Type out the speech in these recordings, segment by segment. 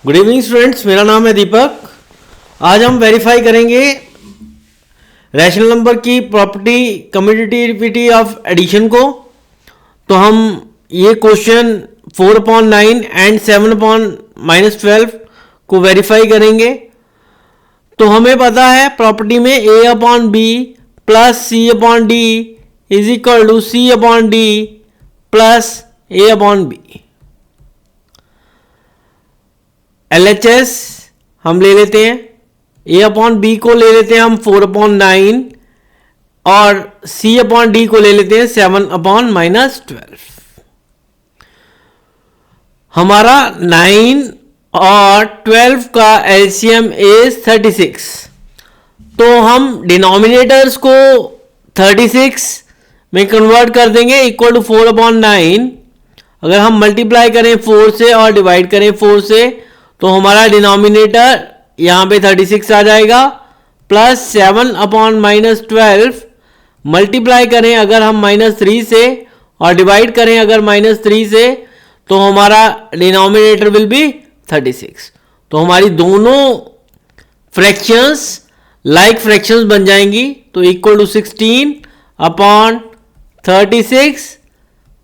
Good evening students, मेरा नाम है दीपक। आज हम वेरीफाई करेंगे रैशनल नंबर की प्रॉपर्टी कम्यूटेटिविटी ऑफ एडिशन को। तो हम ये क्वेश्चन 4/9 एंड 7/-12 को वेरीफाई करेंगे। तो हमें पता है प्रॉपर्टी में a/b plus c/d is equal to c/d plus a/b। LHS हम ले लेते हैं, a/b को ले लेते हैं हम 4/9 और c/d को ले लेते हैं 7/-12। हमारा 9 और 12 का LCM इज 36। तो हम डिनोमिनेटर्स को 36 में कन्वर्ट कर देंगे इक्वल टू 4/9। अगर हम मल्टीप्लाई करें 4 से और डिवाइड करें 4 से तो हमारा डिनोमिनेटर यहाँ पे 36 आ जाएगा, प्लस 7/-12 मल्टीप्लाई करें अगर हम -3 से और डिवाइड करें अगर -3 से तो हमारा डिनोमिनेटर विल बी 36। तो हमारी दोनों फ्रैक्शंस लाइक फ्रैक्शंस बन जाएंगी। तो equal to 16/36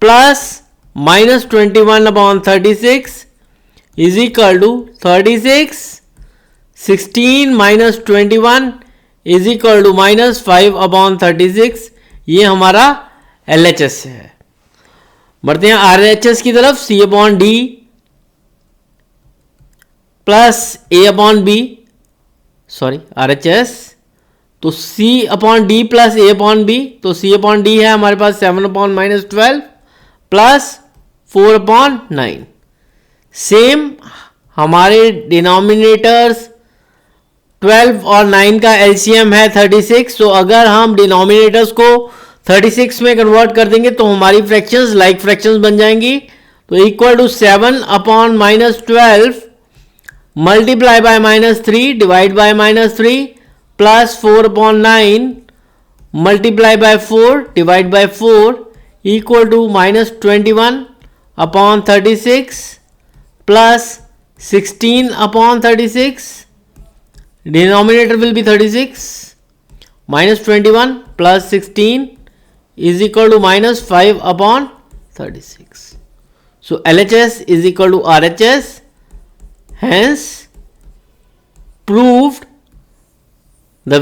plus -21/36 is equal to 36। 16 minus 21 is equal to -5/36। ये हमारा LHS है। बढ़ते हैं RHS की तरफ। c/d plus a/b, sorry RHS, तो c/d प्लस a/b, तो c/d है हमारे पास 7/-12 प्लस 4/9। सेम हमारे डिनोमिनेटर्स 12 और 9 का LCM है 36। तो अगर हम डिनोमिनेटर्स को 36 में कन्वर्ट कर देंगे तो हमारी फ्रैक्शंस लाइक फ्रैक्शंस बन जाएंगी। तो equal to 7/-12 multiply by -3 divide by -3 plus 4/9 multiply by 4 divide by 4 equal to -21/36 plus 16/36। Denominator will be 36, -21 plus 16 is equal to -5/36। So LHS is equal to RHS, hence proved the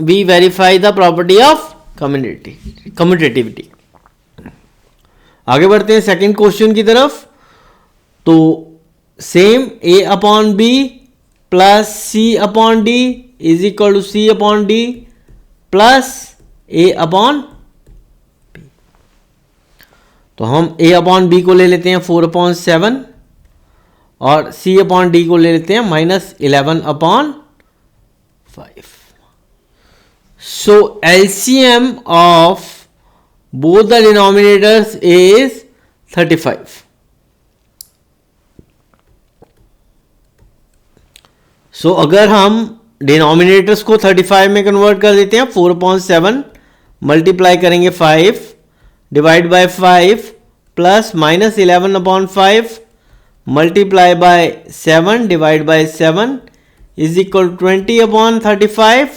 we verify the property of commutativity। आगे बढ़ते हैं second question की तरफ। तो same a/b plus c/d is equal to c/d plus a/b। तो हम a/b को ले लेते हैं 4/7 और c/d को ले लेते हैं -11/5। सो LCM of both the denominators is 35। सो अगर हम डिनोमिनेटर्स को 35 में कन्वर्ट कर देते हैं, 4/7 मल्टीप्लाई करेंगे 5 divide by 5 plus -11/5 multiply by 7 divide by 7 is equal 20/35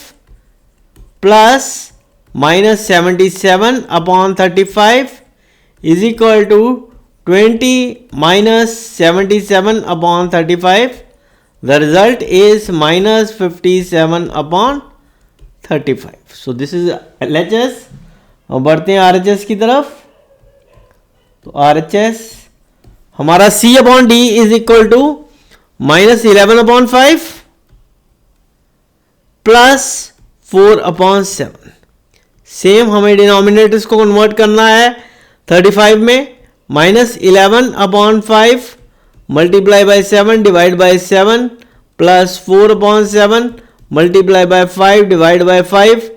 plus -77/35 is equal to 20 -77/35। The result is -57/35। So this is LHS। और बढ़ते हैं RHS की तरफ। तो RHS हमारा c/d is equal to -11/5 plus 4/7। Same हमें डिनोमिनेटर्स को कन्वर्ट करना है 35 में, -11/5 multiply by 7 divide by 7 plus 4/7 multiply by 5 divide by 5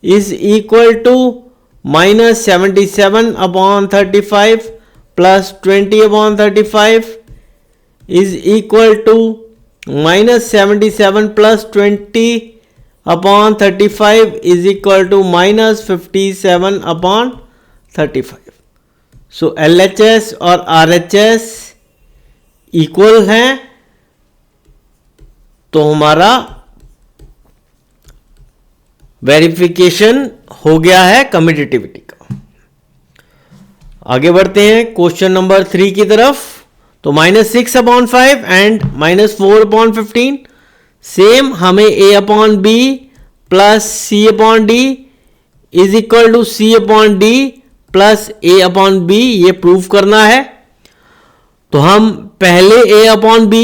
is equal to -77/35 plus 20/35 is equal to -77 plus 20/35 is equal to -57/35। So LHS और RHS equal हैं, तो हमारा verification हो गया है कम्यूटेटिविटी का। आगे बढ़ते हैं क्वेश्चन नंबर 3 की तरफ। तो -6/5 एंड -4/15 सेम हमें a/b plus c/d is equal to c/d plus a/b ये प्रूव करना है। तो हम पहले a/b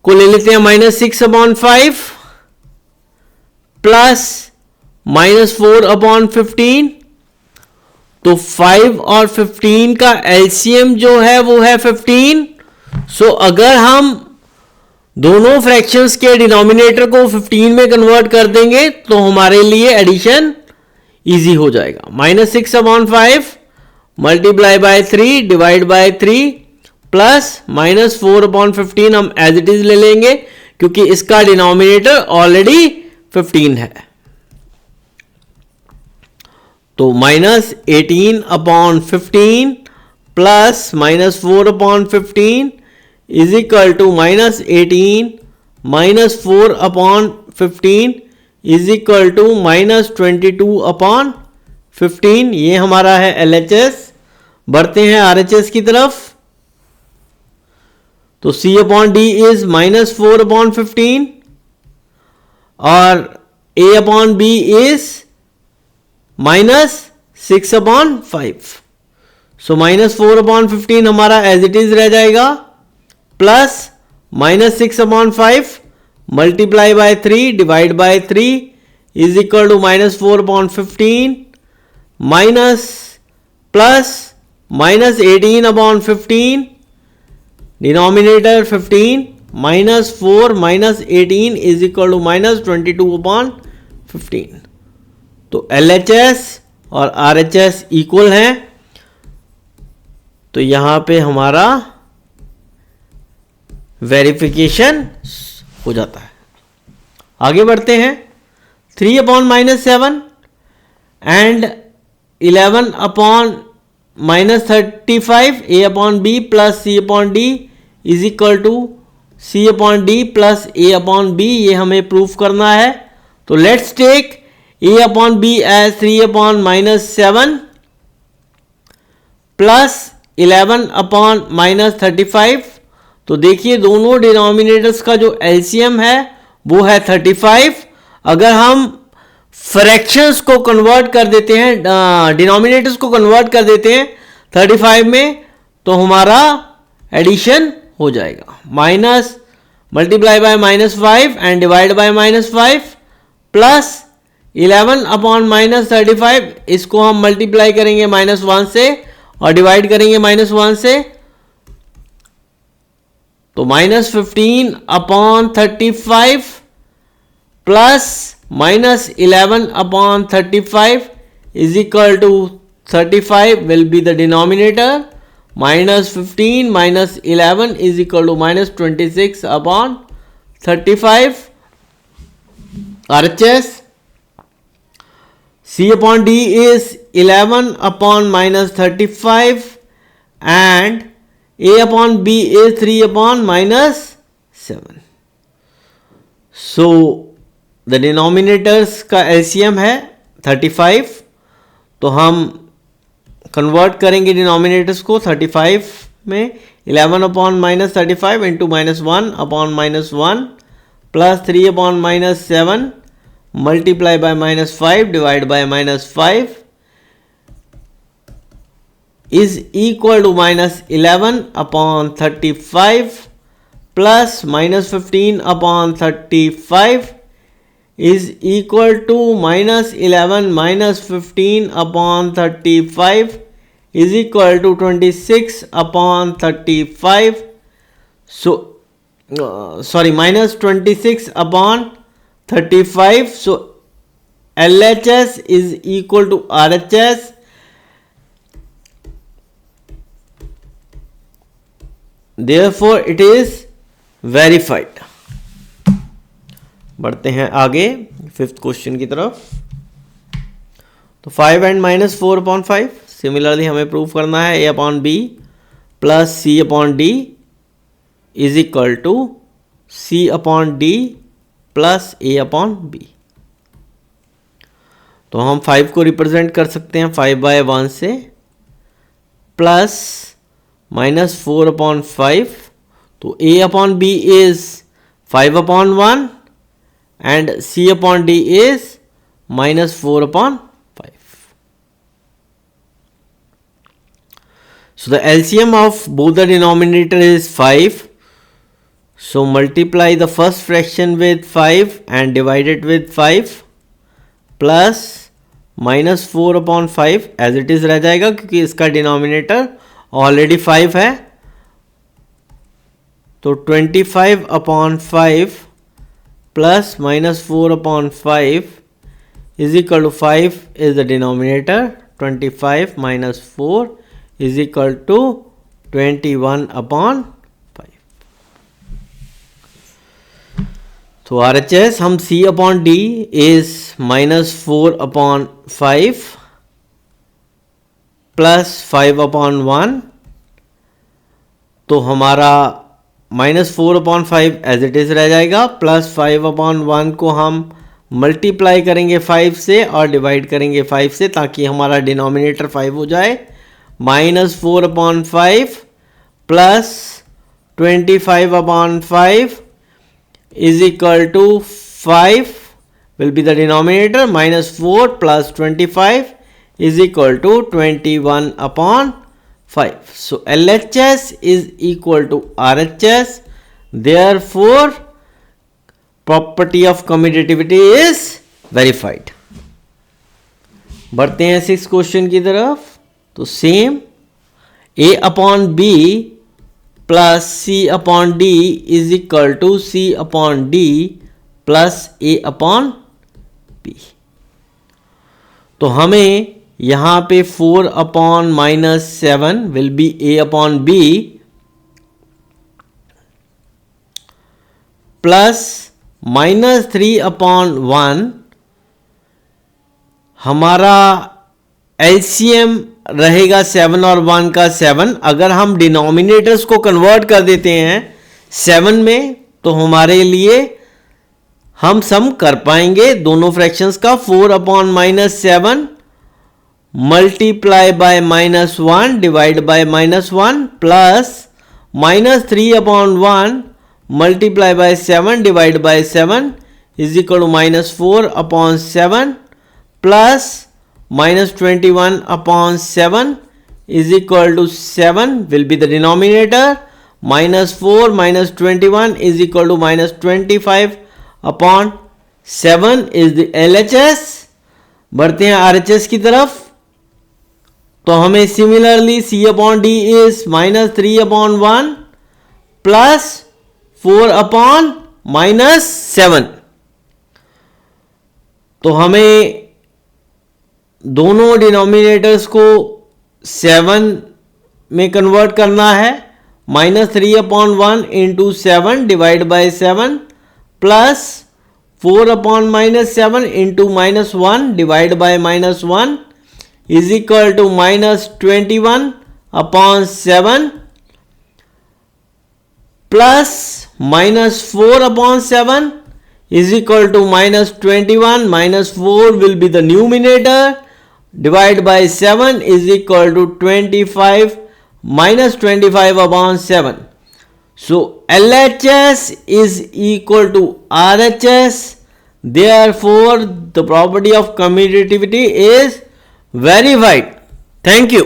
को ले लेते हैं -6/5 प्लस -4/15। तो 5 और 15 का एलसीएम जो है वो है 15। सो अगर हम दोनों फ्रैक्शंस के डिनोमिनेटर को 15 में कन्वर्ट कर देंगे तो हमारे लिए एडिशन इजी हो जाएगा। -6/5 multiply by 3 divide by 3 plus -4/15 हम एज इट इज ले लेंगे क्योंकि इसका डिनोमिनेटर ऑलरेडी 15 है। तो -18/15 plus -4/15 is equal to -18 -4/15 is equal to -22/15। ये हमारा है LHS। बढ़ते हैं RHS की तरफ। तो C/D इज -4/15 और a/b इज -6/5। सो -4/15 हमारा एज इट इज रह जाएगा plus -6/5 multiply by 3 divide by 3 is equal to -4/15 minus plus -18/15 denominator 15 -4 -18 is equal to -22/15। तो LHS और RHS इक्वल हैं। तो यहां पे हमारा वेरिफिकेशन हो जाता है। आगे बढ़ते हैं। 3/-7 and 11/-35 a/b plus c/d is equal to c/d plus a/b ये हमें प्रूफ करना है। तो let's take a/b as 3/-7 plus 11/-35। तो देखिए दोनों डिनोमिनेटर्स का जो एलसीएम है वो है 35। अगर हम फ्रैक्शंस को कन्वर्ट कर देते हैं, डिनोमिनेटर्स को कन्वर्ट कर देते हैं 35 में, तो हमारा एडिशन हो जाएगा। Minus multiply by -5 and divide by -5 plus 11/-35। इसको हम मल्टीप्लाई करेंगे -1 से और डिवाइड करेंगे -1 से। तो -15/35 plus -11/35 is equal to 35 will be the denominator. -15 minus 11 is equal to -26/35. RHS C/D is 11/-35 and a/b is 3/-7. So the denominators का LCM है 35। तो हम कन्वर्ट करेंगे डिनोमिनेटर्स को 35 में। 11/-35 into -1/-1 plus 3/-7 multiply by -5 divide by -5 is equal to -11/35 plus -15/35 is equal to -11 minus 15/35 is equal to 26/35. So sorry, -26/35. So LHS is equal to RHS. Therefore it is verified. बढ़ते हैं आगे 5th question की तरफ। तो 5 and -4/5 similarly हमें prove करना है a/b plus c/d is equal to C upon D plus A upon B. तो हम 5 को रिप्रेजेंट कर सकते हैं 5/1 से, प्लस -4 अपॉन 5। तो A upon B is 5/1 and C upon D is -4 upon 5. So the LCM of both the denominator is 5. So multiply the first fraction with 5 and divide it with 5 plus -4 upon 5 as it is रह जाएगा क्योंकि इसका denominator already 5 है। तो 25 upon 5 plus -4 upon 5 is equal to 5 is the denominator, 25 minus 4 is equal to 21 upon 5. तो RHS हम C upon D is -4 upon 5 plus 5 upon 1, तो हमारा -4 अपॉन 5 एज इट इज रह जाएगा, प्लस 5 अपॉन 1 को हम मल्टीप्लाई करेंगे 5 से और डिवाइड करेंगे 5 से ताकि हमारा डिनोमिनेटर 5 हो जाए। -4 upon 5 plus 25 upon 5 is equal to 5 will be the denominator, -4 plus 25 is equal to 21 upon 5. So LHS is equal to RHS. Therefore, property of commutativity is verified. बढ़ते हैं 6 क्वेश्चन की तरफ। तो same A upon B plus C upon D is equal to C upon D plus A upon B। तो हमें यहाँ पे 4 upon -7 will be A upon B plus -3 upon 1 हमारा LCM रहेगा 7 और 1 का 7। अगर हम डिनोमिनेटर्स को कन्वर्ट कर देते हैं 7 में तो हमारे लिए हम सम कर पाएंगे दोनों फ्रैक्शंस का। 4 upon -7 multiply by -1 divide by -1 plus -3 upon 1 multiply by 7 divide by 7 is equal to -4 upon 7 plus -21 upon 7 is equal to 7 will be the denominator, -4 -21 is equal to -25 upon 7 is the LHS। बढ़ते हैं RHS की तरफ। तो हमें similarly C upon D is -3 upon 1 plus 4 upon -7। तो हमें दोनों denominators को 7 में कन्वर्ट करना है। -3 upon 1 into 7 divide by 7 plus 4 upon -7 into -1 divide by -1 is equal to -21 upon 7 plus -4 upon 7 is equal to -21. -4 will be the numerator, divide by 7 is equal to 25 -25 upon 7. So LHS is equal to RHS. Therefore the property of commutativity is verified. Thank you.